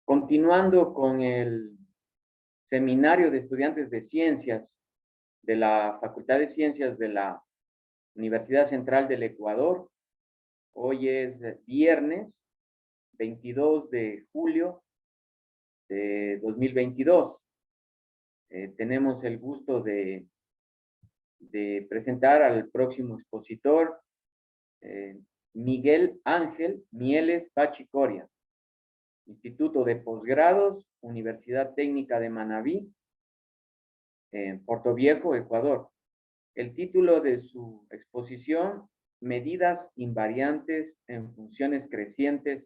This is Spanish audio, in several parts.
Continuando con el seminario de estudiantes de ciencias de la Facultad de Ciencias de la Universidad Central del Ecuador, hoy es viernes 22 de julio de 2022. Tenemos el gusto de presentar al próximo expositor, Miguel Ángel Mieles Bachicoria, Instituto de Posgrados, Universidad Técnica de Manabí, en Portoviejo, Ecuador. El título de su exposición: Medidas invariantes en funciones crecientes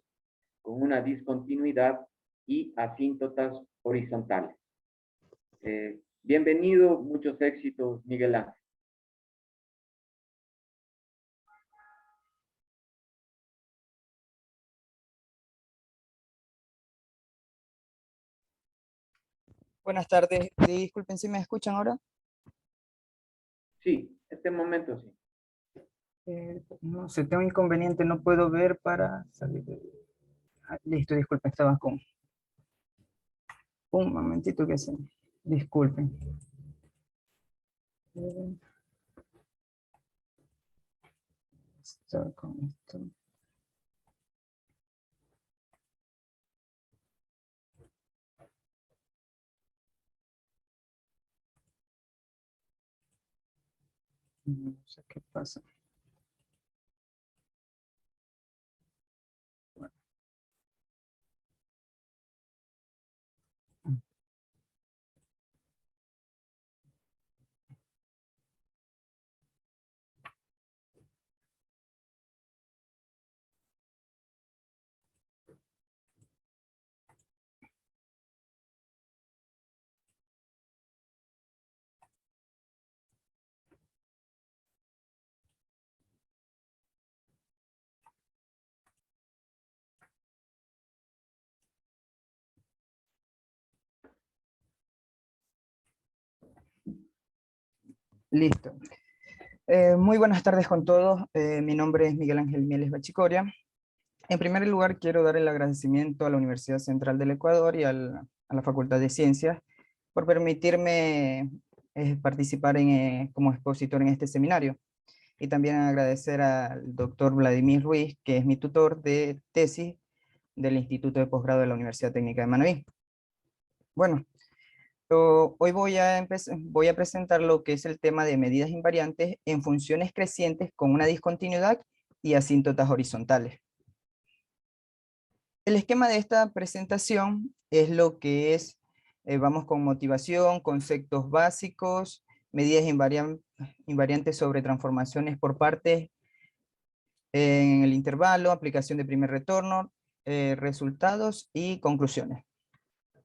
con una discontinuidad y asíntotas horizontales. Bienvenido, muchos éxitos, Miguel Ángel. Buenas tardes, disculpen si me escuchan ahora. Sí, este momento sí. No sé, tengo inconveniente, no puedo ver para salir de... listo, disculpen, estaba con... Un momentito que se... Disculpen. Estaba con esto. No sé qué pasa. Bueno. Listo. Muy buenas tardes con todos. Mi nombre es Miguel Ángel Mieles Bachicoria. En primer lugar, quiero dar el agradecimiento a la Universidad Central del Ecuador y a la Facultad de Ciencias por permitirme participar como expositor en este seminario. Y también agradecer al doctor Vladimir Ruiz, que es mi tutor de tesis del Instituto de Posgrado de la Universidad Técnica de Manabí. Bueno, hoy voy a presentar lo que es el tema de medidas invariantes en funciones crecientes con una discontinuidad y asíntotas horizontales. El esquema de esta presentación es lo que es, vamos con motivación, conceptos básicos, medidas invariantes sobre transformaciones por partes en el intervalo, aplicación de primer retorno, resultados y conclusiones.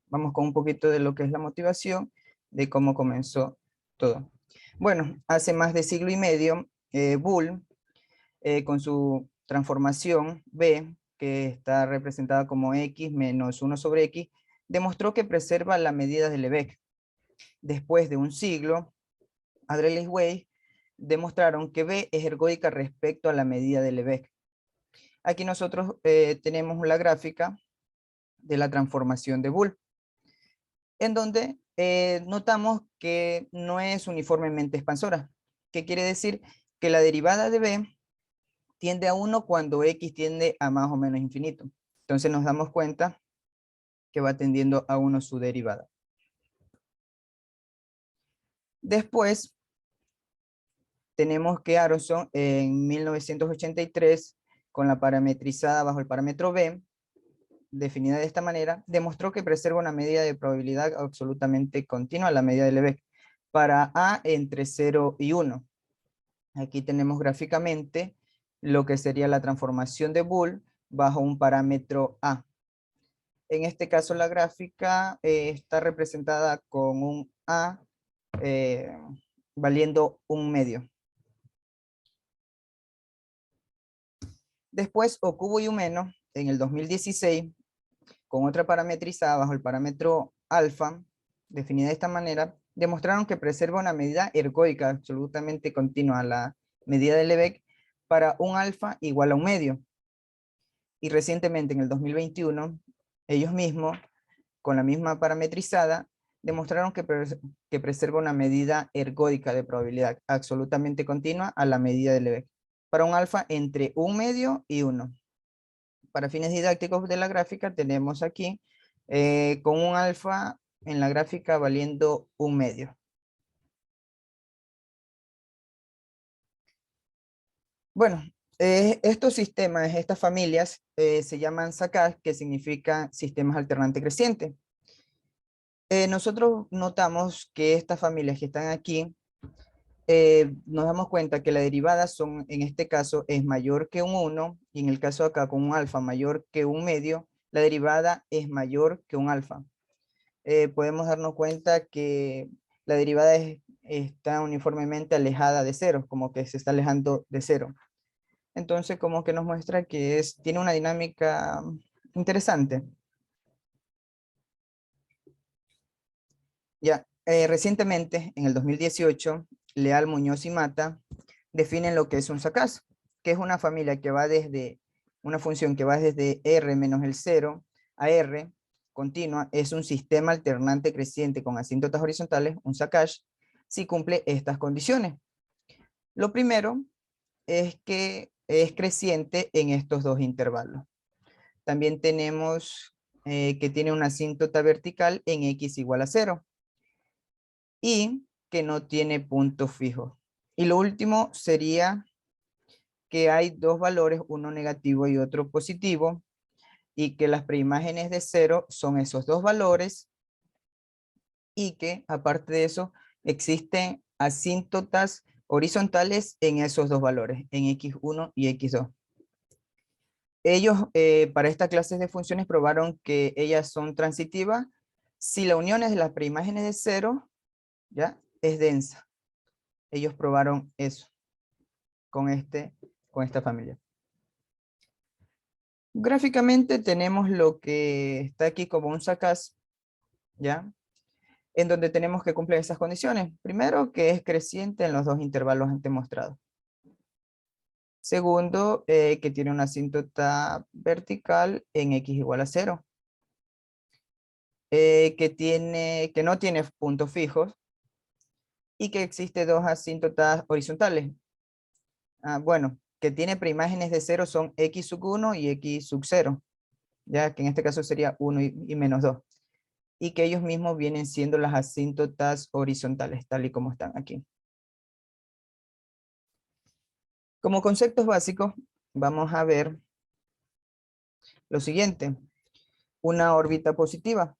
Vamos con un poquito de lo que es la motivación, de cómo comenzó todo. Bueno, hace más de siglo y medio, Boole, con su transformación B, que está representada como X menos 1 sobre X, demostró que preserva la medida de Lebesgue. Después de un siglo, Adler y Weiss demostraron que B es ergódica respecto a la medida de Lebesgue. Aquí nosotros tenemos la gráfica de la transformación de Boole, en donde notamos que no es uniformemente expansora. ¿Qué quiere decir? Que la derivada de B tiende a 1 cuando X tiende a más o menos infinito. Entonces nos damos cuenta que va tendiendo a 1 su derivada. Después tenemos que Aronson en 1983, con la parametrizada bajo el parámetro B, definida de esta manera, demostró que preserva una medida de probabilidad absolutamente continua, la medida de Lebesgue, para A entre 0 y 1. Aquí tenemos gráficamente lo que sería la transformación de Boole bajo un parámetro A. En este caso la gráfica está representada con un A valiendo 1 medio. Después Okubo y Umeno en el 2016, con otra parametrizada bajo el parámetro alfa, definida de esta manera, demostraron que preserva una medida ergódica absolutamente continua, la medida de Lebesgue, para un alfa igual a 1 medio. Y recientemente, en el 2021, Ellos mismos, con la misma parametrizada, demostraron que preserva una medida ergódica de probabilidad absolutamente continua a la medida del Lebesgue, para un alfa entre 1 medio y 1. Para fines didácticos de la gráfica tenemos aquí con un alfa en la gráfica valiendo 1 medio. Bueno, estos sistemas, estas familias se llaman SACAS, que significa sistemas alternante creciente. Nosotros notamos que estas familias que están aquí, nos damos cuenta que la derivada son, en este caso, es mayor que un 1, y en el caso acá con un alfa mayor que 1 medio, la derivada es mayor que un alfa. Podemos darnos cuenta que la derivada está uniformemente alejada de cero, como que se está alejando de cero. Entonces, como que nos muestra que tiene una dinámica interesante. Ya, recientemente, en el 2018, Leal, Muñoz y Mata definen lo que es un sacazo, que es una familia que va desde, una función que va desde R menos el 0 a R continua, es un sistema alternante creciente con asíntotas horizontales, un Sakash, si cumple estas condiciones. Lo primero es que es creciente en estos dos intervalos. También tenemos que tiene una asíntota vertical en x igual a 0 y que no tiene punto fijo. Y lo último sería que hay dos valores, uno negativo y otro positivo, y que las preimágenes de 0 son esos dos valores, y que aparte de eso existen asíntotas horizontales en esos dos valores, en x1 y x2. Ellos para esta clase de funciones probaron que ellas son transitivas si la unión de las preimágenes de 0 ¿ya? Es densa. Ellos probaron eso con esta familia. Gráficamente tenemos lo que está aquí como un SACAS, ¿ya? En donde tenemos que cumplir esas condiciones. Primero, que es creciente en los dos intervalos antes mostrados. Segundo, que tiene una asíntota vertical en x igual a 0. Que no tiene puntos fijos y que existe dos asíntotas horizontales. Bueno, que tiene preimágenes de 0 son x sub 1 y x sub 0, ya que en este caso sería 1 y menos 2. Y que ellos mismos vienen siendo las asíntotas horizontales, tal y como están aquí. Como conceptos básicos, vamos a ver lo siguiente. Una órbita positiva.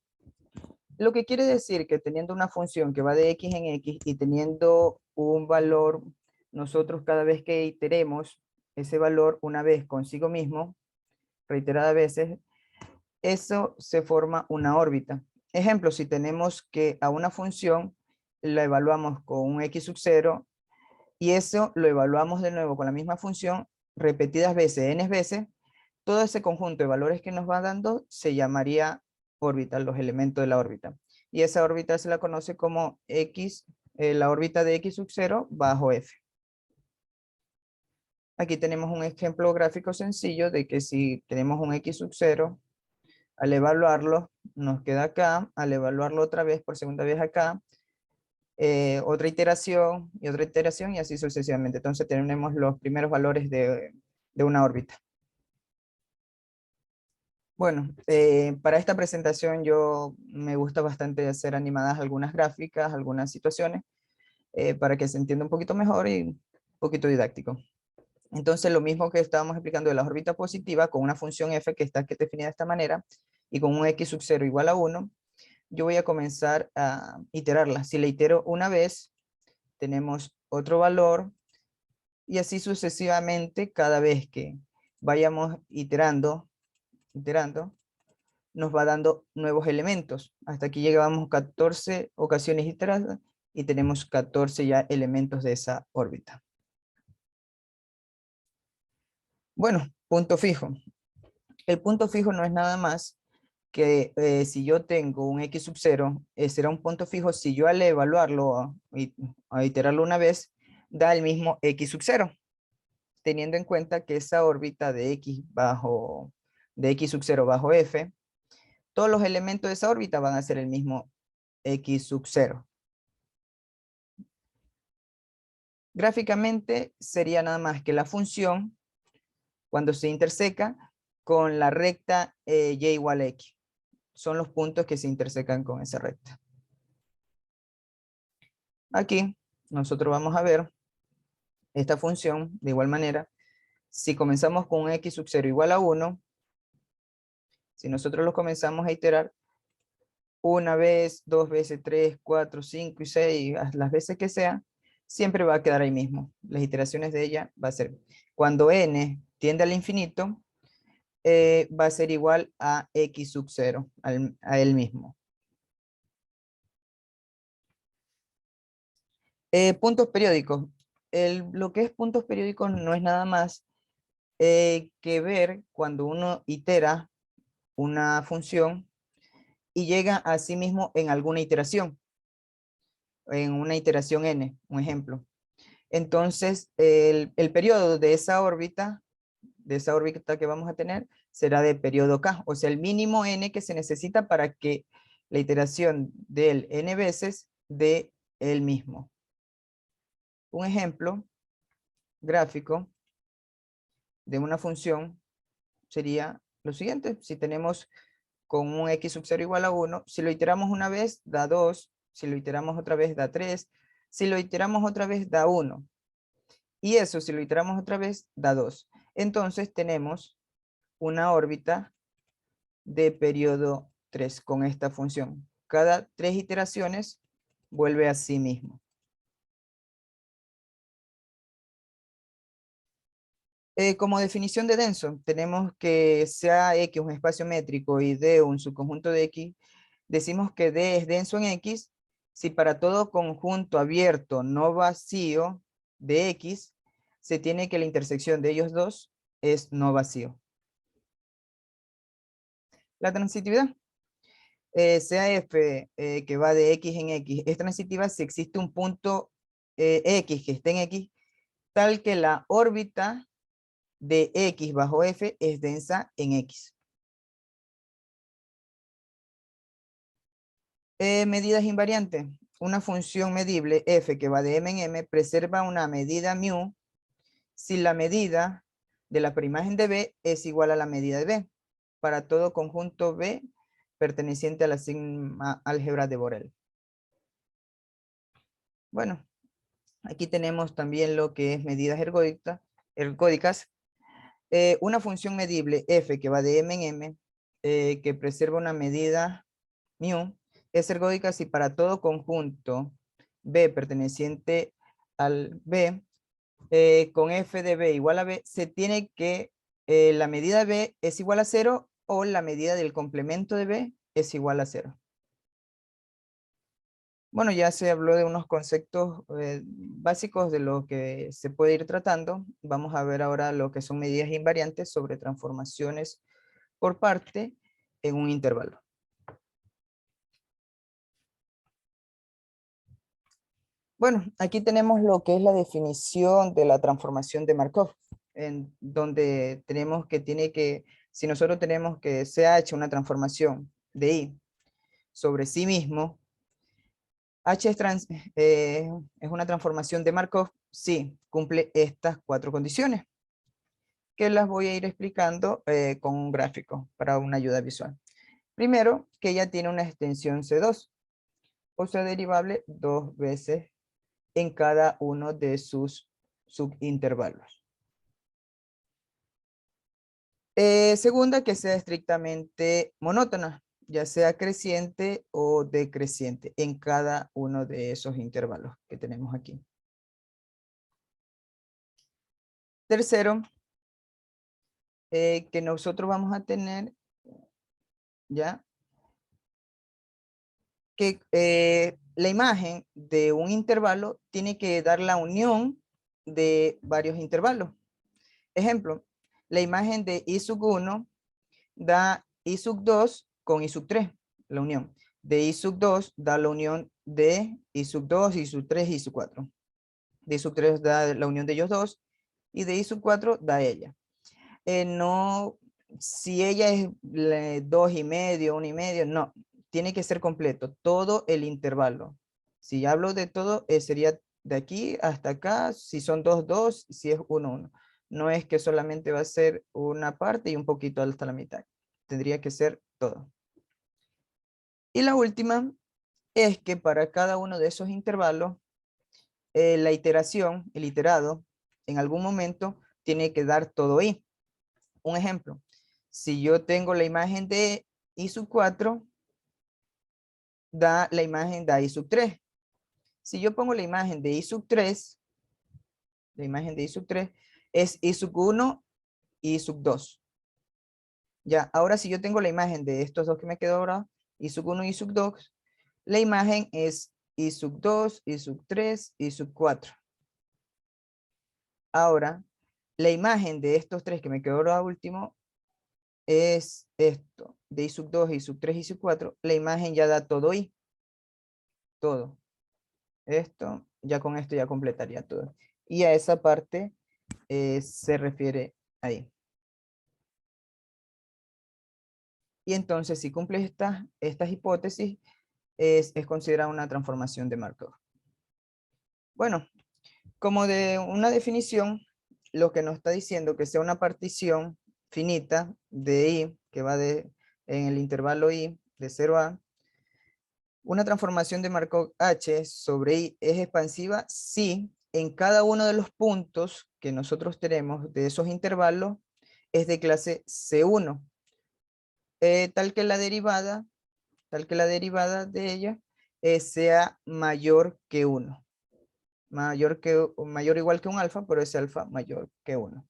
Lo que quiere decir que teniendo una función que va de x en x y teniendo un valor, nosotros cada vez que iteremos ese valor una vez consigo mismo, reiteradas veces, eso se forma una órbita. Ejemplo, si tenemos que a una función la evaluamos con un x sub 0 y eso lo evaluamos de nuevo con la misma función repetidas veces, n veces, todo ese conjunto de valores que nos va dando se llamaría órbita, los elementos de la órbita. Y esa órbita se la conoce como x, la órbita de x sub 0 bajo f. Aquí tenemos un ejemplo gráfico sencillo de que si tenemos un x sub 0, al evaluarlo, nos queda acá, al evaluarlo otra vez, por segunda vez acá, otra iteración y otra iteración y así sucesivamente. Entonces tenemos los primeros valores de una órbita. Bueno, para esta presentación yo me gusta bastante hacer animadas algunas gráficas, algunas situaciones, para que se entienda un poquito mejor y un poquito didáctico. Entonces lo mismo que estábamos explicando de la órbita positiva con una función f que está aquí definida de esta manera y con un x sub 0 igual a 1, yo voy a comenzar a iterarla. Si la itero una vez, tenemos otro valor y así sucesivamente cada vez que vayamos iterando, nos va dando nuevos elementos. Hasta aquí llegamos 14 ocasiones iteradas y tenemos 14 ya elementos de esa órbita. Bueno, punto fijo. El punto fijo no es nada más que si yo tengo un x sub 0, será un punto fijo si yo al evaluarlo a iterarlo una vez, da el mismo x sub 0, teniendo en cuenta que esa órbita de x sub 0 bajo f todos los elementos de esa órbita van a ser el mismo X sub 0. Gráficamente sería nada más que la función cuando se interseca con la recta y igual a x. Son los puntos que se intersecan con esa recta. Aquí nosotros vamos a ver esta función de igual manera. Si comenzamos con x sub 0 igual a 1, si nosotros lo comenzamos a iterar una vez, dos veces, 3, 4, 5 y 6, las veces que sea, siempre va a quedar ahí mismo. Las iteraciones de ella va a ser, cuando n tiende al infinito, va a ser igual a x sub 0, a él mismo. Puntos periódicos. Lo que es puntos periódicos no es nada más que ver cuando uno itera una función y llega a sí mismo en alguna iteración, en una iteración n, un ejemplo. Entonces, el periodo de esa órbita que vamos a tener, será de periodo k, o sea, el mínimo n que se necesita para que la iteración del n veces dé el mismo. Un ejemplo gráfico de una función sería lo siguiente. Si tenemos con un x sub 0 igual a 1, si lo iteramos una vez, da 2, si lo iteramos otra vez, da 3, si lo iteramos otra vez, da 1. Y eso, si lo iteramos otra vez, da 2. Entonces tenemos una órbita de periodo 3 con esta función. Cada 3 iteraciones vuelve a sí mismo. Como definición de denso, tenemos que sea X un espacio métrico y D un subconjunto de X. Decimos que D es denso en X si para todo conjunto abierto no vacío de X se tiene que la intersección de ellos dos es no vacío. La transitividad. Sea F que va de X en X es transitiva si existe un punto X que esté en X tal que la órbita de X bajo F es densa en X. Medidas invariantes. Una función medible F que va de M en M preserva una medida mu si la medida de la preimagen de B es igual a la medida de B para todo conjunto B perteneciente a la sigma álgebra de Borel. Bueno, aquí tenemos también lo que es medidas ergódicas. Una función medible F que va de M en M que preserva una medida mu es ergódica si para todo conjunto B perteneciente al B con f de b igual a b se tiene que la medida de b es igual a 0 o la medida del complemento de b es igual a 0. Bueno, ya se habló de unos conceptos básicos de lo que se puede ir tratando. Vamos a ver ahora lo que son medidas invariantes sobre transformaciones por parte en un intervalo. Bueno, aquí tenemos lo que es la definición de la transformación de Markov, en donde tenemos que, si nosotros tenemos que CH una transformación de I sobre sí mismo, H es una transformación de Markov si cumple estas 4 condiciones, que las voy a ir explicando con un gráfico para una ayuda visual. Primero, que ella tiene una extensión C2, o sea, derivable 2 veces en cada uno de sus subintervalos. Segunda, que sea estrictamente monótona, ya sea creciente o decreciente en cada uno de esos intervalos que tenemos aquí. Tercero, que nosotros vamos a tener ya que la imagen de un intervalo tiene que dar la unión de varios intervalos. Ejemplo, la imagen de I sub 1 da I sub 2 con I sub 3, la unión. De I sub 2 da la unión de I sub 2, I sub 3, I sub 4. De I sub 3 da la unión de ellos dos y de I sub 4 da ella. No si ella es 2,5, 1,5, no, tiene que ser completo, todo el intervalo. Si hablo de todo, sería de aquí hasta acá, si son 2, 2, si es 1, 1. No es que solamente va a ser una parte y un poquito hasta la mitad. Tendría que ser todo. Y la última es que para cada uno de esos intervalos, la iteración, el iterado, en algún momento tiene que dar todo i. Un ejemplo, si yo tengo la imagen de i sub 4, da la imagen de i sub 3. Si yo pongo la imagen de i sub 3, la imagen de i sub 3 es i sub 1 y i sub 2. Ya, ahora si yo tengo la imagen de estos dos que me quedó ahora, i sub 1 y i sub 2, la imagen es i sub 2, i sub 3, i sub 4. Ahora, la imagen de estos tres que me quedó ahora último es esto, de i sub 2, i sub 3, i sub 4. La imagen ya da todo i, todo. Esto, ya con esto ya completaría todo. Y a esa parte se refiere ahí. Y entonces, si cumples estas hipótesis, es considerada una transformación de Markov. Bueno, como de una definición, lo que nos está diciendo que sea una partición finita de i, que va en el intervalo i de 0 a, una transformación de Markov H sobre i es expansiva si en cada uno de los puntos que nosotros tenemos de esos intervalos es de clase C1, tal que la derivada de ella sea mayor que 1. Mayor o igual que un alfa, pero ese alfa mayor que 1.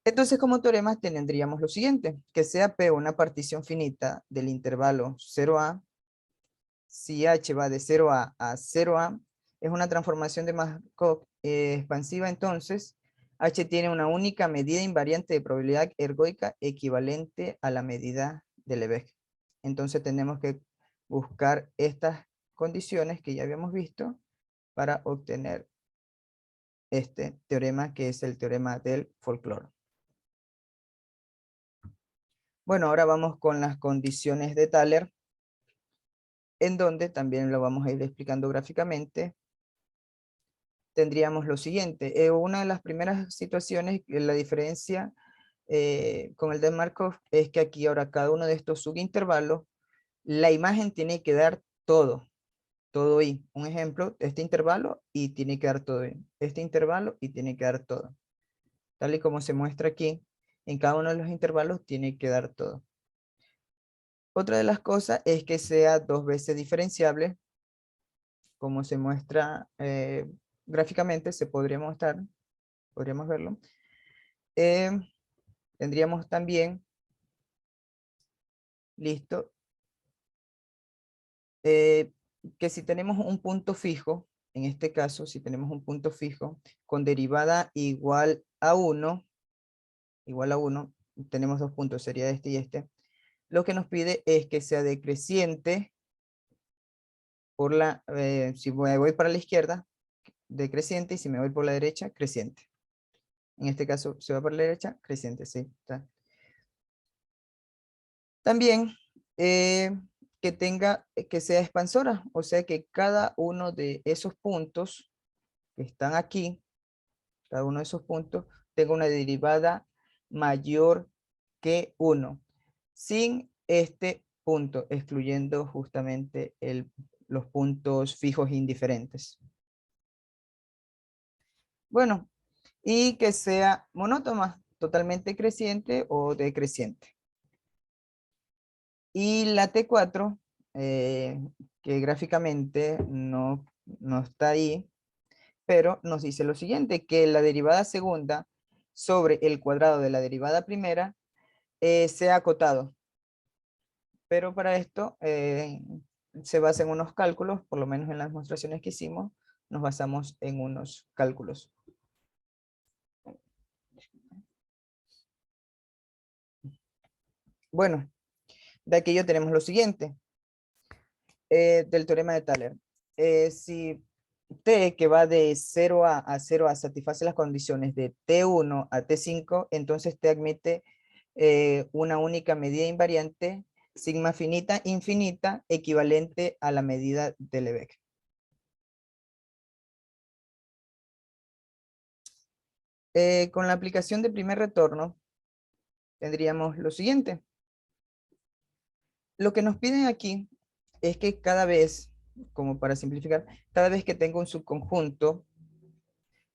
Entonces, como teoremas tendríamos lo siguiente, que sea P una partición finita del intervalo 0a, si H va de 0a a 0a, es una transformación de Markov expansiva, entonces H tiene una única medida invariante de probabilidad ergódica equivalente a la medida de Lebesgue. Entonces tenemos que buscar estas condiciones que ya habíamos visto para obtener este teorema, que es el teorema del folclore. Bueno, ahora vamos con las condiciones de Thaler, en donde también lo vamos a ir explicando gráficamente. Tendríamos lo siguiente. Una de las primeras situaciones, la diferencia con el de Markov, es que aquí ahora cada uno de estos subintervalos, la imagen tiene que dar todo i. Un ejemplo, este intervalo y tiene que dar todo i. Este intervalo y tiene que dar todo. Tal y como se muestra aquí, en cada uno de los intervalos tiene que dar todo. Otra de las cosas es que sea 2 veces diferenciable, como se muestra gráficamente, podríamos verlo. Tendríamos también, listo, que si tenemos un punto fijo, en este caso, si tenemos un punto fijo con derivada igual a 1, tenemos dos puntos, sería este y este, lo que nos pide es que sea decreciente por si me voy para la izquierda, decreciente, y si me voy por la derecha, creciente. En este caso, se va por la derecha, creciente, sí. Está. También que sea expansora, o sea que cada uno de esos puntos que están aquí, cada uno de esos puntos, tenga una derivada mayor que 1, sin este punto, excluyendo justamente los puntos fijos indiferentes. Bueno, y que sea monótona, totalmente creciente o decreciente. Y la T4, que gráficamente no está ahí, pero nos dice lo siguiente, que la derivada segunda sobre el cuadrado de la derivada primera sea acotado. Pero para esto se basa en unos cálculos, por lo menos en las demostraciones que hicimos, nos basamos en unos cálculos. Bueno, de aquello tenemos lo siguiente, del teorema de Thaler. Si T que va de 0A a 0A satisface las condiciones de T1 a T5, entonces T admite una única medida invariante sigma finita infinita equivalente a la medida de Lebesgue. Con la aplicación de primer retorno tendríamos lo siguiente. Lo que nos piden aquí es que cada vez, como para simplificar, cada vez que tengo un subconjunto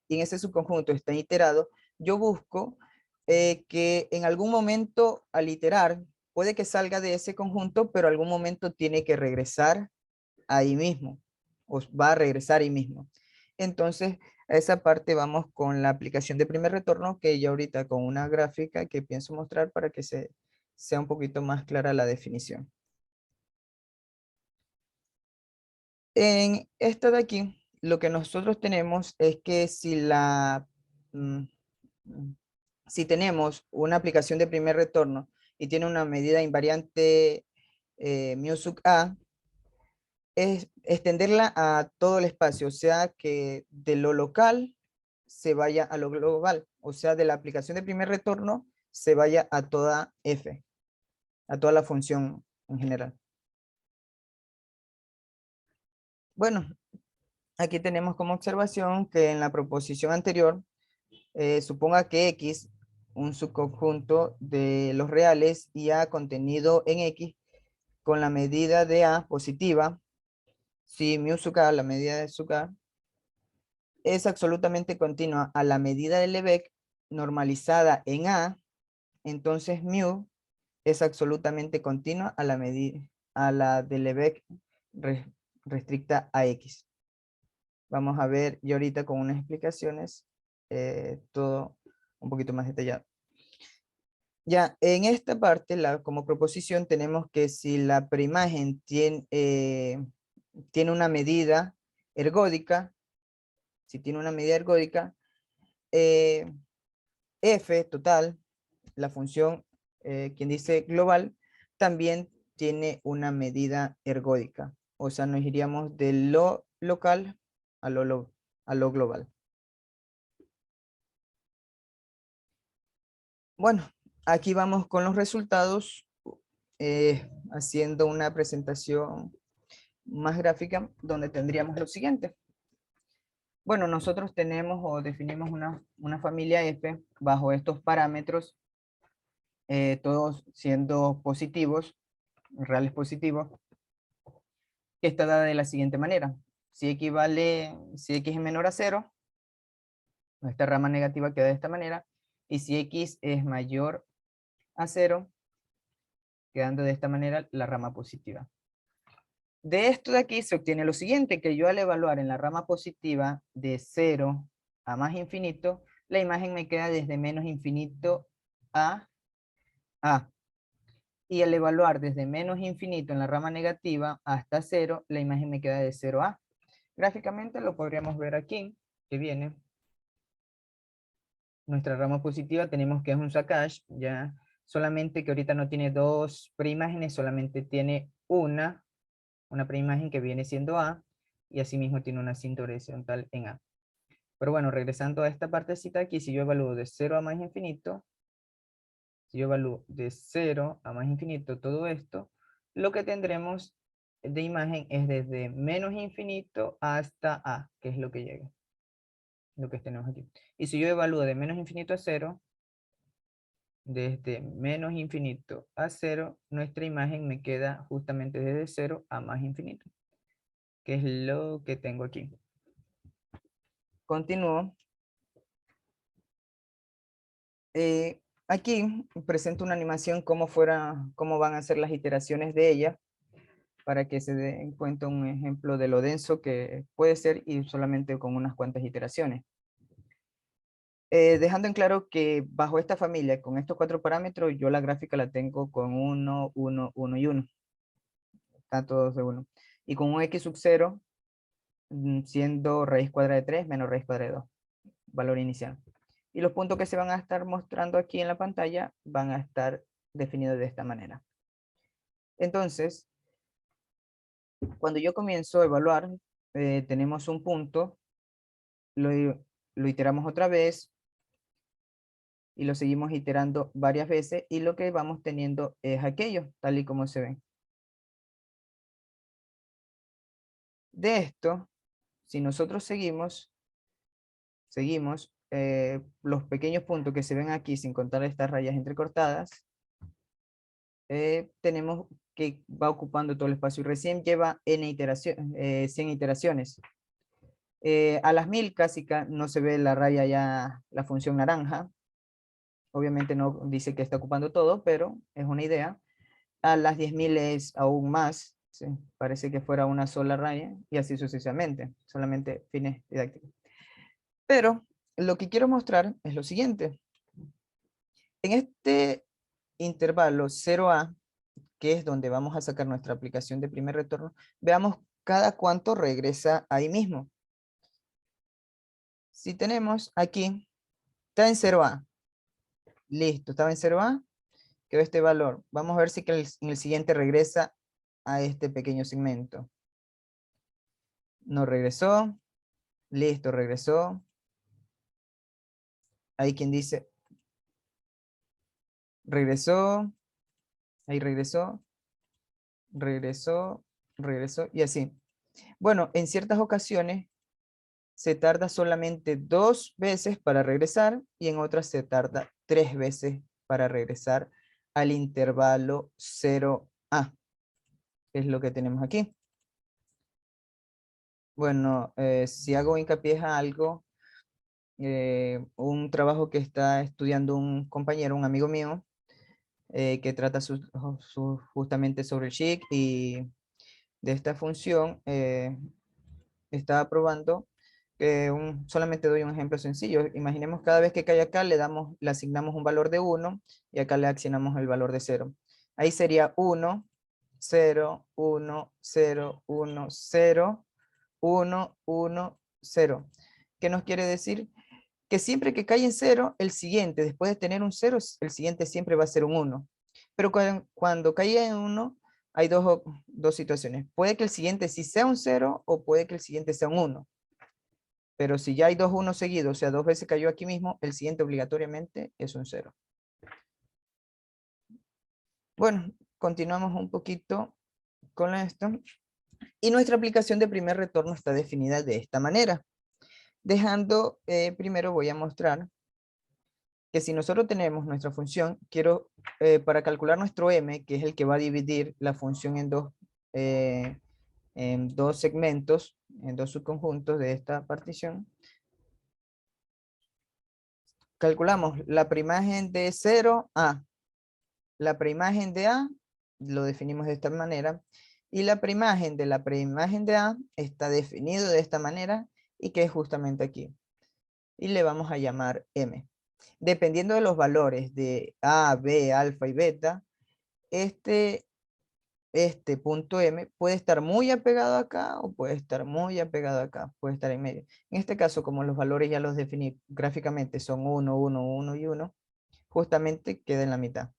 y en ese subconjunto está iterado, yo busco que en algún momento al iterar, puede que salga de ese conjunto, pero algún momento tiene que regresar ahí mismo, o va a regresar ahí mismo. Entonces, a esa parte vamos con la aplicación de primer retorno, que ya ahorita con una gráfica que pienso mostrar para que sea un poquito más clara la definición. En esta de aquí, lo que nosotros tenemos es que mm, si tenemos una aplicación de primer retorno y tiene una medida invariante mu sub a, es extenderla a todo el espacio, o sea que de lo local se vaya a lo global, o sea de la aplicación de primer retorno se vaya a toda f, a toda la función en general. Bueno, aquí tenemos como observación que en la proposición anterior, suponga que X, un subconjunto de los reales y A contenido en X, con la medida de A positiva, si mu sub A, la medida de sub A, es absolutamente continua a la medida de Lebesgue normalizada en A, entonces mu es absolutamente continua a la medida a la de Lebesgue restricta a X. Vamos a ver y ahorita con unas explicaciones todo un poquito más detallado. Ya, en esta parte, como proposición, tenemos que si la preimagen tiene una medida ergódica, si tiene una medida ergódica, f total, la función, quien dice global, también tiene una medida ergódica. O sea, nos iríamos de lo local a lo global. Bueno, aquí vamos con los resultados, haciendo una presentación más gráfica donde tendríamos lo siguiente. Bueno, nosotros tenemos o definimos una familia F bajo estos parámetros, todos siendo positivos, reales positivos, que está dada de la siguiente manera. Si X es menor a 0, esta rama negativa queda de esta manera, y si X es mayor a 0, quedando de esta manera la rama positiva. De esto de aquí se obtiene lo siguiente, que yo al evaluar en la rama positiva de 0 a más infinito, la imagen me queda desde menos infinito a A. Y al evaluar desde menos infinito en la rama negativa hasta 0, la imagen me queda de 0 a A. Gráficamente lo podríamos ver aquí, que viene. Nuestra rama positiva tenemos que es un Sakash, ya solamente que ahorita no tiene dos preimágenes, solamente tiene una preimagen que viene siendo A, y asimismo tiene una cinta horizontal en A. Pero bueno, regresando a esta partecita aquí, si yo evalúo de 0 a más infinito, si yo evalúo de 0 a más infinito todo esto, lo que tendremos de imagen es desde menos infinito hasta A, que es lo que llega, lo que tenemos aquí. Y si yo evalúo de menos infinito a 0, desde menos infinito a 0, nuestra imagen me queda justamente desde 0 a más infinito, que es lo que tengo aquí. Continúo. Aquí presento una animación cómo van a ser las iteraciones de ella, para que se den cuenta un ejemplo de lo denso que puede ser y solamente con unas cuantas iteraciones. Dejando en claro que bajo esta familia, con estos 4 parámetros, yo la gráfica la tengo con 1, 1, 1 y 1. Están todos de 1. Y con un x sub 0, siendo raíz cuadrada de 3 menos raíz cuadrada de 2, valor inicial. Y los puntos que se van a estar mostrando aquí en la pantalla van a estar definidos de esta manera. Entonces, cuando yo comienzo a evaluar, tenemos un punto, lo iteramos otra vez, y lo seguimos iterando varias veces, y lo que vamos teniendo es aquello, tal y como se ve. De esto, si nosotros seguimos los pequeños puntos que se ven aquí, sin contar estas rayas entrecortadas, tenemos que va ocupando todo el espacio y recién lleva 100 iteraciones. A las 1000 casi no se ve la raya ya, la función naranja. Obviamente no dice que está ocupando todo, pero es una idea. A las 10.000 es aún más, ¿sí? Parece que fuera una sola raya y así sucesivamente, solamente fines didácticos. Pero lo que quiero mostrar es lo siguiente. En este intervalo 0A, que es donde vamos a sacar nuestra aplicación de primer retorno, veamos cada cuánto regresa ahí mismo. Si tenemos aquí, está en 0A. Listo, estaba en 0A, quedó este valor. Vamos a ver si en el siguiente regresa a este pequeño segmento. No regresó. Listo, regresó. Hay quien dice, regresó. Ahí regresó. Regresó. Regresó. Y así. Bueno, en ciertas ocasiones se tarda solamente 2 veces para regresar y en otras se tarda 3 veces para regresar al intervalo 0A. Es lo que tenemos aquí. Bueno, si hago hincapié a algo, un trabajo que está estudiando un compañero, un amigo mío, que trata justamente sobre el SHIC y de esta función, está probando, solamente doy un ejemplo sencillo. Imaginemos cada vez que cae acá, le asignamos un valor de 1 y acá le asignamos el valor de 0. Ahí sería 1, 0, 1, 0, 1, 0, 1, 1, 0. ¿Qué nos quiere decir? Que siempre que cae en 0, el siguiente, después de tener un 0, el siguiente siempre va a ser un 1. Pero cuando cae en 1, hay dos situaciones. Puede que el siguiente sí sea un 0 o puede que el siguiente sea un 1. Pero si ya hay 2 1 seguidos, o sea, 2 veces cayó aquí mismo, el siguiente obligatoriamente es un 0. Bueno, continuamos un poquito con esto. Y nuestra aplicación de primer retorno está definida de esta manera. Dejando, primero voy a mostrar que si nosotros tenemos nuestra función, para calcular nuestro m, que es el que va a dividir la función en dos segmentos, en dos subconjuntos de esta partición, calculamos la preimagen de 0 a la preimagen de a, lo definimos de esta manera, y la preimagen de a está definido de esta manera y que es justamente aquí. Y le vamos a llamar m. Dependiendo de los valores de a, b, alfa y beta, este punto m puede estar muy apegado acá o puede estar muy apegado acá, puede estar en medio. En este caso, como los valores ya los definí gráficamente, son 1, 1, 1 y 1, justamente queda en la mitad.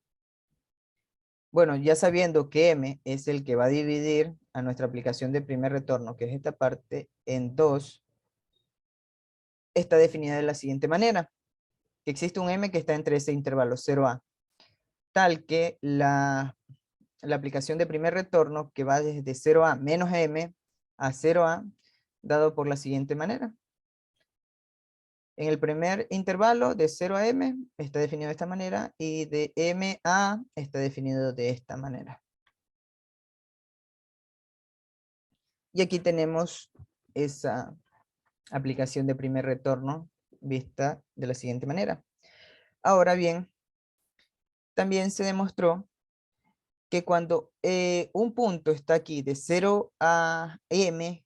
Bueno, ya sabiendo que m es el que va a dividir a nuestra aplicación de primer retorno, que es esta parte, en 2, está definida de la siguiente manera. Que existe un m que está entre ese intervalo 0a, tal que la aplicación de primer retorno que va desde 0a menos m a 0a, dado por la siguiente manera. En el primer intervalo de 0 a m está definido de esta manera y de m a está definido de esta manera. Y aquí tenemos esa aplicación de primer retorno vista de la siguiente manera. Ahora bien, también se demostró que cuando un punto está aquí de 0 a m,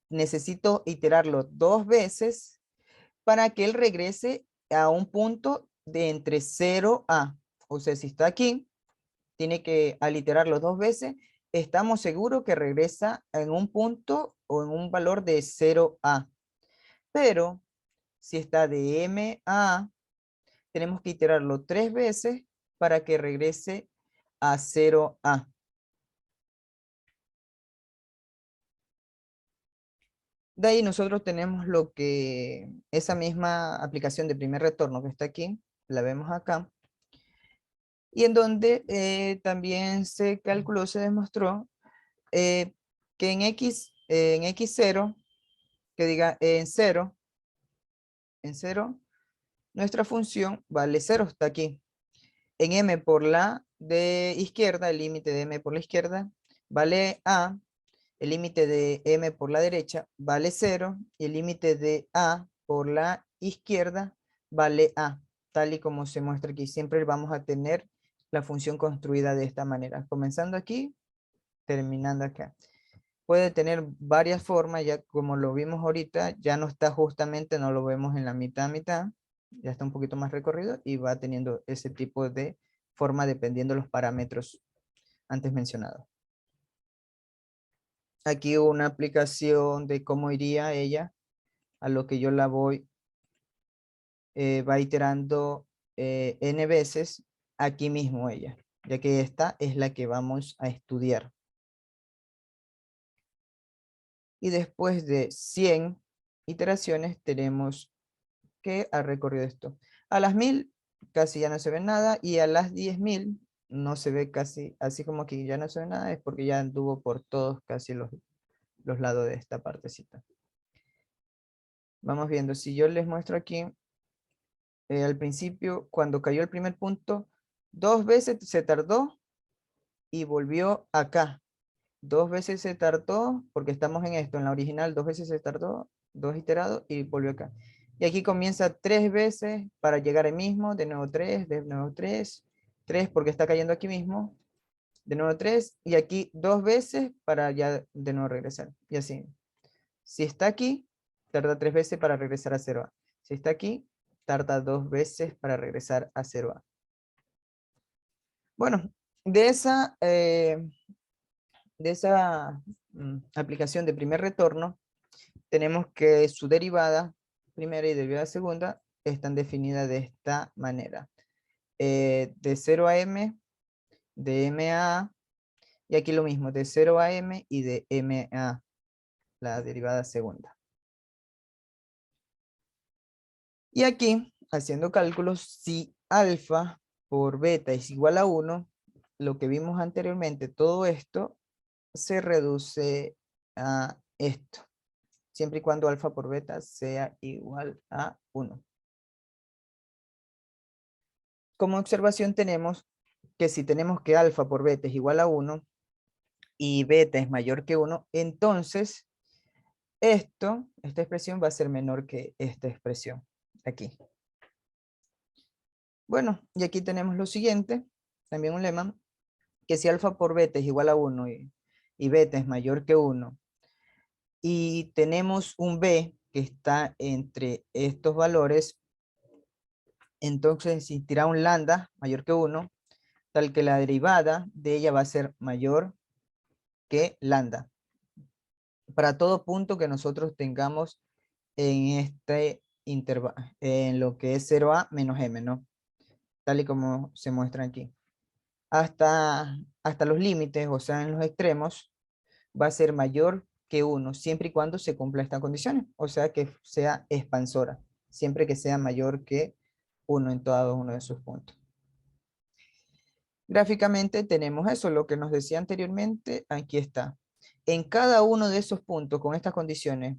necesito iterarlo 2 veces para que él regrese a un punto de entre 0 a. O sea, si está aquí, tiene que al iterarlo 2 veces, estamos seguros que regresa en un punto o en un valor de 0 a. Pero si está de m a, tenemos que iterarlo 3 veces para que regrese a 0a. De ahí nosotros tenemos lo que, esa misma aplicación de primer retorno que está aquí, la vemos acá, y en donde también se calculó, se demostró que en x0, que diga en 0, nuestra función vale 0, está aquí. En m por la de izquierda, el límite de m por la izquierda, vale a, el límite de m por la derecha vale 0, y el límite de a por la izquierda vale a, tal y como se muestra aquí. Siempre vamos a tener la función construida de esta manera, comenzando aquí, terminando acá. Puede tener varias formas, ya como lo vimos ahorita, ya no está justamente, no lo vemos en la mitad a mitad, ya está un poquito más recorrido y va teniendo ese tipo de forma dependiendo de los parámetros antes mencionados. Aquí una aplicación de cómo iría ella, a lo que yo la voy, va iterando n veces aquí mismo ella, ya que esta es la que vamos a estudiar. Y después de 100 iteraciones tenemos que ha recorrido esto. A las 1000 casi ya no se ve nada, y a las 10.000 no se ve casi, así como que ya no se ve nada, es porque ya anduvo por todos casi los lados de esta partecita. Vamos viendo, si yo les muestro aquí, al principio, cuando cayó el primer punto, 2 veces se tardó y volvió acá. 2 veces se tardó, porque estamos en esto, en la original, 2 veces se tardó, 2 iterados y volvió acá. Y aquí comienza 3 veces para llegar al mismo, de nuevo 3, de nuevo 3, 3 porque está cayendo aquí mismo, de nuevo 3, y aquí 2 veces para ya de nuevo regresar. Y así. Si está aquí, tarda 3 veces para regresar a 0A. Si está aquí, tarda 2 veces para regresar a 0A. Bueno, de esa aplicación de primer retorno, tenemos que su derivada primera y derivada segunda están definidas de esta manera. De 0 a m, de m a a, y aquí lo mismo, de 0 a m y de m a, la derivada segunda. Y aquí, haciendo cálculos, si alfa por beta es igual a 1, lo que vimos anteriormente, todo esto se reduce a esto, siempre y cuando alfa por beta sea igual a 1. Como observación tenemos que si tenemos que alfa por beta es igual a 1 y beta es mayor que 1, entonces esta expresión va a ser menor que esta expresión aquí. Bueno, y aquí tenemos lo siguiente, también un lema, que si alfa por beta es igual a 1 y beta es mayor que 1, y tenemos un b que está entre estos valores, entonces existirá un lambda mayor que 1, tal que la derivada de ella va a ser mayor que lambda. Para todo punto que nosotros tengamos en este intervalo, en lo que es 0a menos m, ¿no? Tal y como se muestra aquí. Hasta los límites, o sea, en los extremos, va a ser mayor que 1, siempre y cuando se cumpla estas condiciones, o sea, que sea expansora, siempre que sea mayor que 1 en cada uno de sus puntos. Gráficamente tenemos eso, lo que nos decía anteriormente, aquí está. En cada uno de esos puntos, con estas condiciones,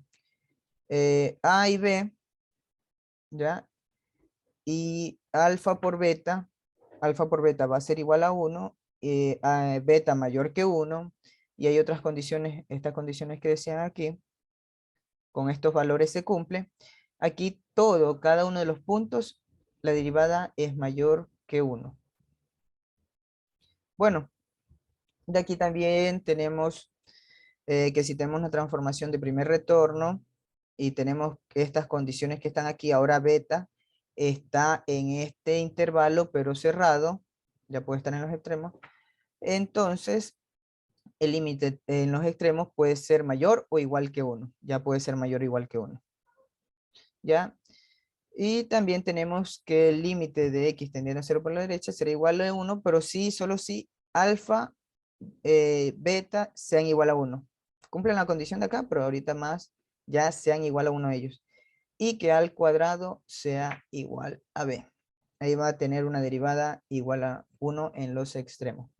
A y B, ¿ya? Y alfa por beta va a ser igual a 1, a beta mayor que 1, y hay otras condiciones, estas condiciones que decían aquí, con estos valores se cumple. Aquí cada uno de los puntos, la derivada es mayor que 1. Bueno, de aquí también tenemos que si tenemos una transformación de primer retorno y tenemos estas condiciones que están aquí, ahora beta está en este intervalo pero cerrado, ya puede estar en los extremos, entonces el límite en los extremos puede ser mayor o igual que 1, ya puede ser mayor o igual que 1. ¿Ya? Y también tenemos que el límite de x tendiendo a 0 por la derecha será igual a 1, pero sí, solo si alfa, beta sean igual a 1. Cumplen la condición de acá, pero ahorita más ya sean igual a uno de ellos. Y que A al cuadrado sea igual a B. Ahí va a tener una derivada igual a 1 en los extremos.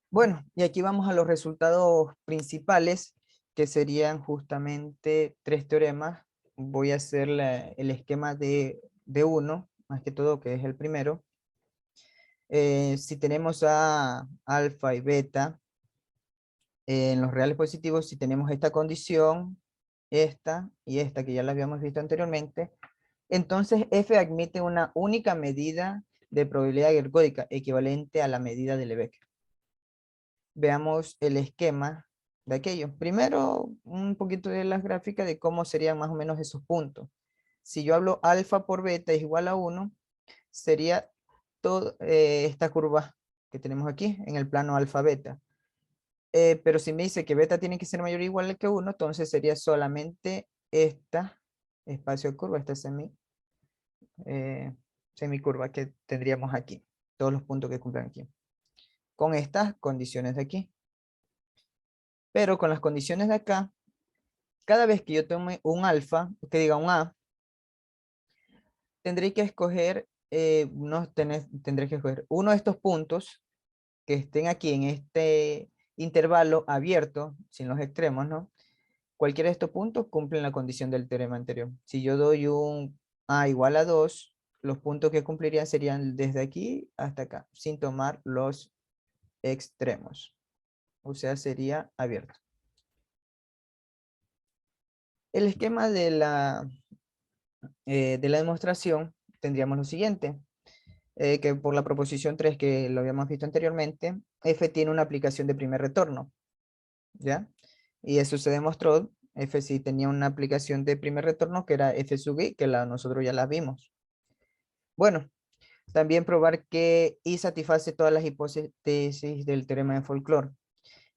Bueno, y aquí vamos a los resultados principales, que serían justamente 3 teoremas. Voy a hacer el esquema de uno, más que todo, que es el primero. Si tenemos a alfa y beta en los reales positivos, si tenemos esta condición, esta y esta, que ya la habíamos visto anteriormente, entonces F admite una única medida de probabilidad ergódica equivalente a la medida de Lebesgue. Veamos el esquema de aquello. Primero, un poquito de las gráficas de cómo serían más o menos esos puntos. Si yo hablo alfa por beta es igual a 1, sería toda esta curva que tenemos aquí en el plano alfa beta. Pero si me dice que beta tiene que ser mayor o igual que 1, entonces sería solamente esta espacio de curva, esta semicurva que tendríamos aquí. Todos los puntos que cumplan aquí. Con estas condiciones de aquí. Pero con las condiciones de acá, cada vez que yo tome un alfa, que diga un A, tendré que escoger, tendré que escoger uno de estos puntos que estén aquí en este intervalo abierto, sin los extremos, ¿no? Cualquiera de estos puntos cumplen la condición del teorema anterior. Si yo doy un A igual a 2, los puntos que cumplirían serían desde aquí hasta acá, sin tomar los extremos. O sea, sería abierto. El esquema de la demostración tendríamos lo siguiente, que por la proposición 3 que lo habíamos visto anteriormente, F tiene una aplicación de primer retorno, ¿ya? Y eso se demostró, F sí tenía una aplicación de primer retorno que era F sub I, que nosotros ya la vimos. Bueno, también probar que I satisface todas las hipótesis del teorema de Folklore,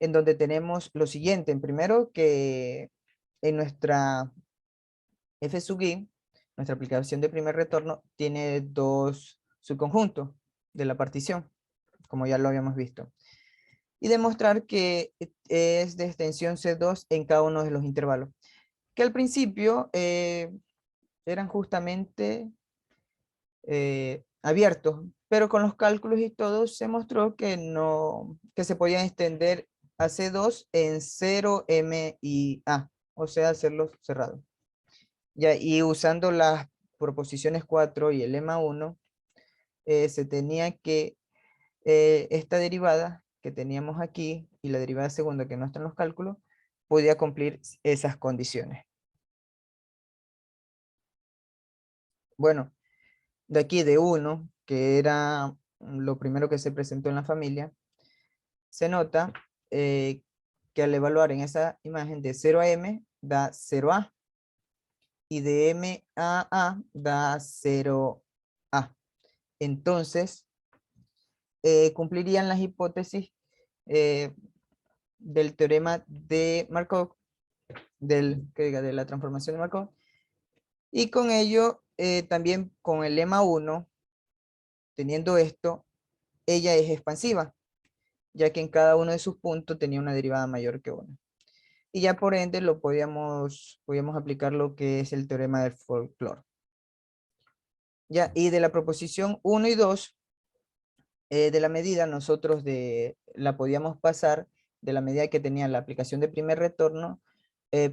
en donde tenemos lo siguiente, en primero que en nuestra F sub I, nuestra aplicación de primer retorno, tiene dos subconjuntos de la partición, como ya lo habíamos visto. Y demostrar que es de extensión C2 en cada uno de los intervalos. Que al principio eran justamente abiertos, pero con los cálculos y todo se mostró que no, que se podían extender a C2 en 0, M y A, o sea, hacerlos cerrados. Ya, y usando las proposiciones 4 y el lema 1, se tenía que esta derivada que teníamos aquí y la derivada segunda que no está en los cálculos, podía cumplir esas condiciones. Bueno, de aquí de 1, que era lo primero que se presentó en la familia, se nota que al evaluar en esa imagen de 0 a m da 0a y de m a a da 0a. Entonces, cumplirían las hipótesis del teorema de Markov, de la transformación de Markov, y con ello también con el lema 1, teniendo esto, ella es expansiva, ya que en cada uno de sus puntos tenía una derivada mayor que 1. Y ya por ende lo podíamos aplicar lo que es el teorema del Folklore. Ya, y de la proposición 1 y 2, de la medida nosotros la podíamos pasar de la medida que tenía la aplicación de primer retorno,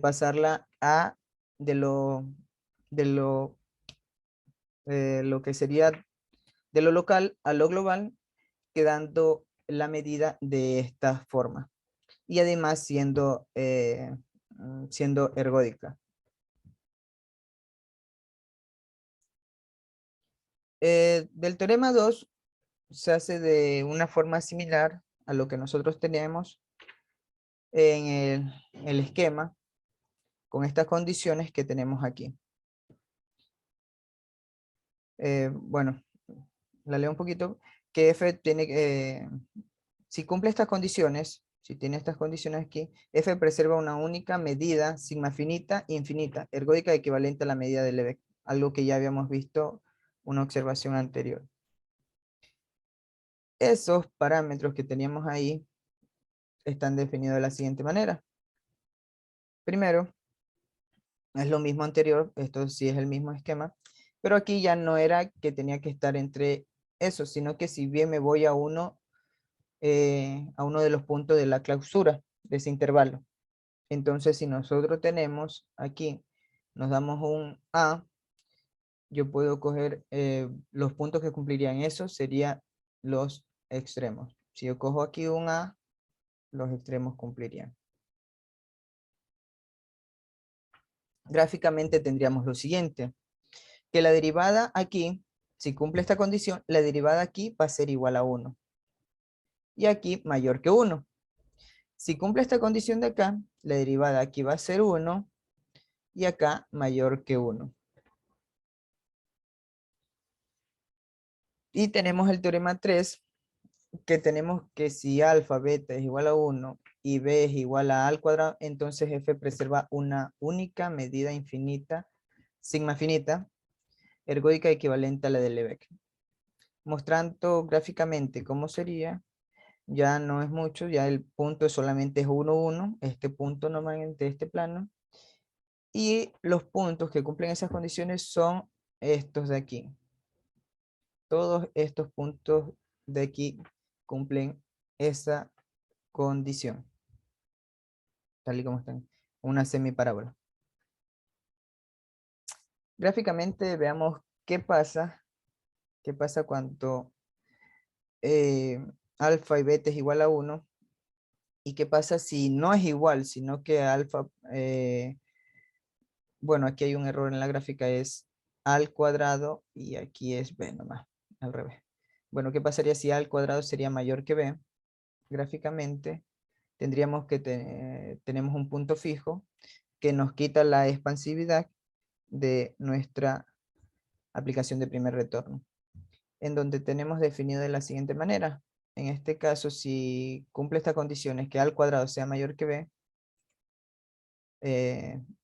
pasarla a de lo que sería de lo local a lo global, quedando la medida de esta forma. Y además siendo ergódica. Del teorema 2 se hace de una forma similar a lo que nosotros tenemos en el esquema, con estas condiciones que tenemos aquí. Bueno, la leo un poquito, que F tiene que, si cumple estas condiciones, si tiene estas condiciones aquí, F preserva una única medida sigma finita e infinita, ergódica equivalente a la medida de Lebesgue, algo que ya habíamos visto una observación anterior. Esos parámetros que teníamos ahí están definidos de la siguiente manera. Primero, es lo mismo anterior, esto sí es el mismo esquema, pero aquí ya no era que tenía que estar entre esos, sino que si bien me voy a uno de los puntos de la clausura de ese intervalo. Entonces, si nosotros tenemos aquí, nos damos un A, yo puedo coger los puntos que cumplirían eso, serían los extremos. Si yo cojo aquí un A, los extremos cumplirían. Gráficamente tendríamos lo siguiente, que la derivada aquí, si cumple esta condición, la derivada aquí va a ser igual a 1. Y aquí mayor que 1. Si cumple esta condición de acá, la derivada aquí va a ser 1 y acá mayor que 1. Y tenemos el teorema 3, que tenemos que si alfa, beta es igual a 1 y b es igual a al cuadrado, entonces f preserva una única medida infinita, sigma finita, ergódica equivalente a la de Lebesgue. Mostrando gráficamente cómo sería, ya no es mucho, ya el punto solamente es 1, 1, este punto nomás de este plano, y los puntos que cumplen esas condiciones son estos de aquí. Todos estos puntos de aquí cumplen esa condición, tal y como están, una semiparábola. Gráficamente veamos qué pasa cuando alfa y beta es igual a 1, y qué pasa si no es igual, sino que alfa, bueno, aquí hay un error en la gráfica, es al cuadrado y aquí es b nomás, al revés. Bueno, ¿qué pasaría si a al cuadrado sería mayor que b? Gráficamente tendríamos que tenemos un punto fijo que nos quita la expansividad de nuestra aplicación de primer retorno, en donde tenemos definido de la siguiente manera. En este caso, si cumple estas condiciones, que a al cuadrado sea mayor que b,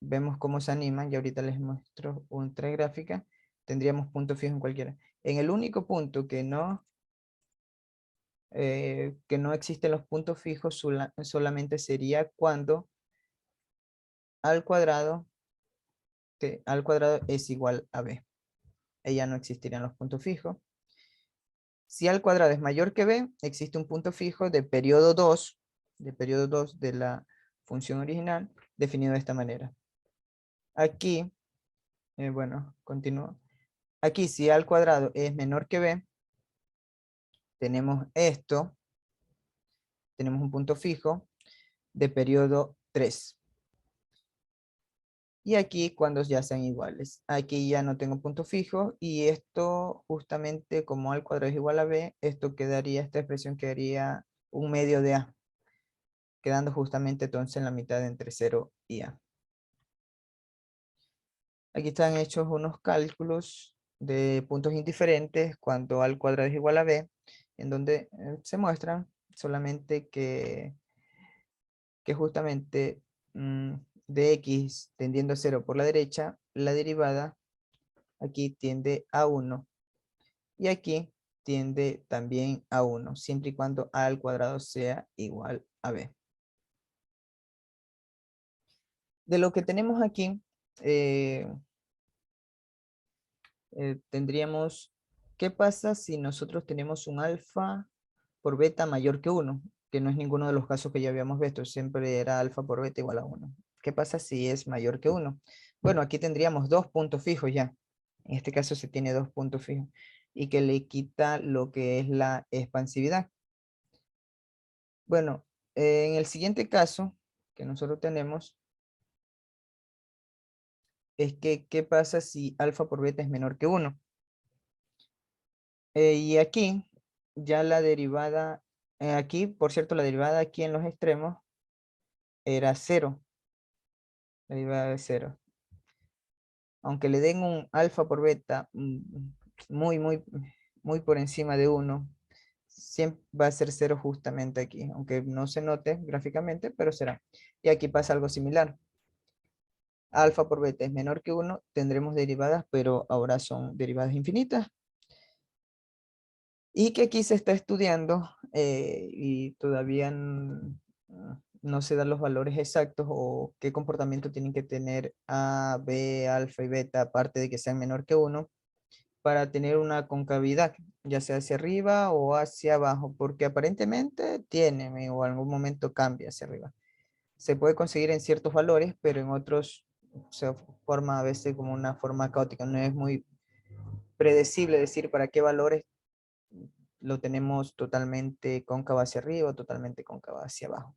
vemos cómo se animan y ahorita les muestro otra gráfica. Tendríamos punto fijo en cualquiera. En el único punto que no existen los puntos fijos solamente sería cuando al cuadrado es igual a b. Ahí ya no existirían los puntos fijos. Si al cuadrado es mayor que b, existe un punto fijo de periodo 2 de la función original, definido de esta manera. Aquí, bueno, continúo. Aquí si a al cuadrado es menor que b, tenemos esto, tenemos un punto fijo de periodo 3. Y aquí cuando ya sean iguales. Aquí ya no tengo punto fijo y esto justamente como a al cuadrado es igual a b, esta expresión quedaría un medio de a, quedando justamente entonces en la mitad entre 0 y a. Aquí están hechos unos cálculos de puntos indiferentes cuando a al cuadrado es igual a b, en donde se muestran solamente que justamente de x tendiendo a 0 por la derecha, la derivada aquí tiende a 1 y aquí tiende también a 1, siempre y cuando a al cuadrado sea igual a b. De lo que tenemos aquí, tendríamos, ¿qué pasa si nosotros tenemos un alfa por beta mayor que 1? Que no es ninguno de los casos que ya habíamos visto, siempre era alfa por beta igual a 1. ¿Qué pasa si es mayor que 1? Bueno, aquí tendríamos dos puntos fijos ya. En este caso se tiene dos puntos fijos y que le quita lo que es la expansividad. Bueno, en el siguiente caso que nosotros tenemos es que, ¿qué pasa si alfa por beta es menor que 1? Y aquí, ya la derivada, aquí, por cierto, la derivada aquí en los extremos era 0. La derivada de 0. Aunque le den un alfa por beta muy, muy, muy por encima de 1, siempre va a ser 0 justamente aquí, aunque no se note gráficamente, pero será. Y aquí pasa algo similar. Alfa por beta es menor que 1, tendremos derivadas, pero ahora son derivadas infinitas. Y que aquí se está estudiando y todavía no se dan los valores exactos o qué comportamiento tienen que tener A, B, alfa y beta, aparte de que sean menor que 1, para tener una concavidad, ya sea hacia arriba o hacia abajo, porque aparentemente tiene o en algún momento cambia hacia arriba. Se puede conseguir en ciertos valores, pero en otros se forma a veces como una forma caótica. No es muy predecible decir para qué valores lo tenemos totalmente cóncavo hacia arriba o totalmente cóncavo hacia abajo.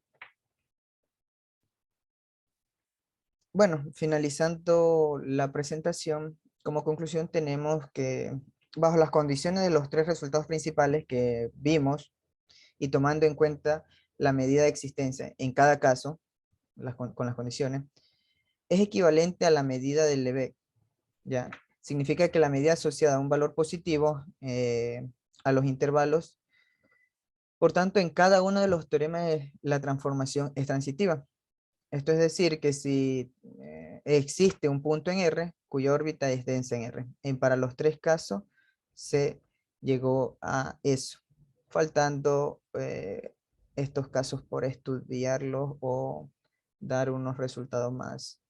Bueno, finalizando la presentación, como conclusión tenemos que bajo las condiciones de los tres resultados principales que vimos y tomando en cuenta la medida de existencia en cada caso, con las condiciones, es equivalente a la medida del Lebesgue, ¿ya? Significa que la medida asociada a un valor positivo a los intervalos, por tanto, en cada uno de los teoremas la transformación es transitiva. Esto es decir, que si existe un punto en R, cuya órbita es densa en R. Para los tres casos se llegó a eso, faltando estos casos por estudiarlos o dar unos resultados más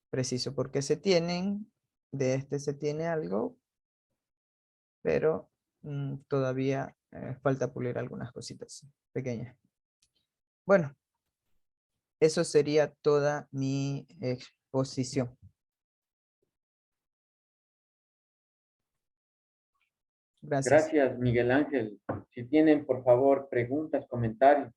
precisos, porque se tienen, de este se tiene algo, pero todavía falta pulir algunas cositas pequeñas. Bueno, eso sería toda mi exposición. Gracias. Gracias, Miguel Ángel. Si tienen, por favor, preguntas, comentarios.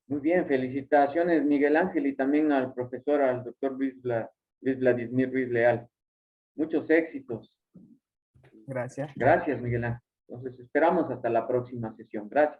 Muy bien, felicitaciones, Miguel Ángel, y también al profesor, al doctor Luis Vladimir Ruiz Leal. Muchos éxitos. Gracias. Gracias, Miguel Ángel. Entonces, esperamos hasta la próxima sesión. Gracias.